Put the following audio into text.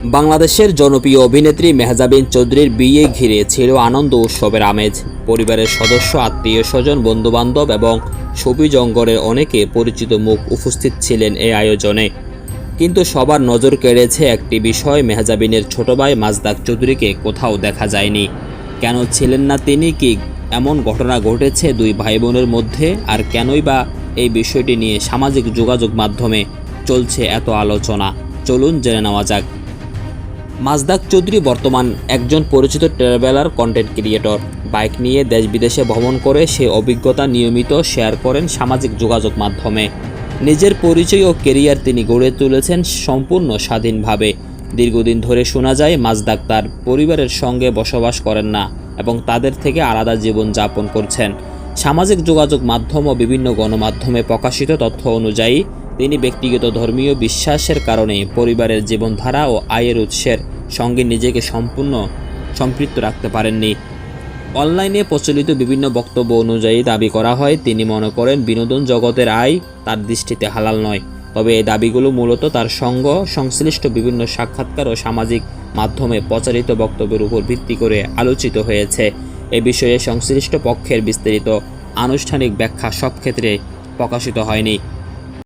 বাংলাদেশের জনপ্রিয় অভিনেত্রী মেহজাবিন চৌধুরীর বিয়ে ঘিরে ছিল আনন্দ উৎসবের আমেজ। পরিবারের সদস্য, আত্মীয় স্বজন, বন্ধুবান্ধব এবং ছবি জঙ্গলের অনেকে পরিচিত মুখ উপস্থিত ছিলেন এই আয়োজনে। কিন্তু সবার নজর কেড়েছে একটি বিষয়, মেহজাবিনের ছোট ভাই মাজদাক চৌধুরীকে কোথাও দেখা যায়নি। কেন ছিলেন না তিনি? কি এমন ঘটনা ঘটেছে দুই ভাই বোনের মধ্যে? আর কেনই বা এই বিষয়টি নিয়ে সামাজিক যোগাযোগ মাধ্যমে চলছে এত আলোচনা? চলুন জেনে নেওয়া যাক। মাজদাক চৌধুরী বর্তমান একজন পরিচিত ট্রাভেলার কন্টেন্ট ক্রিয়েটর। বাইক নিয়ে দেশ বিদেশে ভ্রমণ করে সে অভিজ্ঞতা নিয়মিত শেয়ার করেন সামাজিক যোগাযোগ মাধ্যমে। নিজের পরিচয় ও কেরিয়ার তিনি গড়ে তুলেছেন সম্পূর্ণ স্বাধীনভাবে। দীর্ঘদিন ধরে শোনা যায় মাজদাক তার পরিবারের সঙ্গে বসবাস করেন না এবং তাদের থেকে আলাদা জীবন যাপন করছেন। সামাজিক যোগাযোগ মাধ্যম ও বিভিন্ন গণমাধ্যমে প্রকাশিত তথ্য অনুযায়ী তিনি ব্যক্তিগত ধর্মীয় বিশ্বাসের কারণে পরিবারের জীবনধারা ও আয়ের উৎসের সঙ্গে নিজেকে সম্পূর্ণ সম্পৃক্ত রাখতে পারেননি। অনলাইনে প্রচলিত বিভিন্ন বক্তব্য অনুযায়ী দাবি করা হয়, তিনি মনে করেন বিনোদন জগতের আয় তার দৃষ্টিতে হালাল নয়। তবে এই দাবিগুলো মূলত তার সংশ্লিষ্ট বিভিন্ন সাক্ষাৎকার ও সামাজিক মাধ্যমে প্রচারিত বক্তব্যের উপর ভিত্তি করে আলোচিত হয়েছে। এ বিষয়ে সংশ্লিষ্ট পক্ষের বিস্তারিত আনুষ্ঠানিক ব্যাখ্যা সব ক্ষেত্রে প্রকাশিত হয়নি।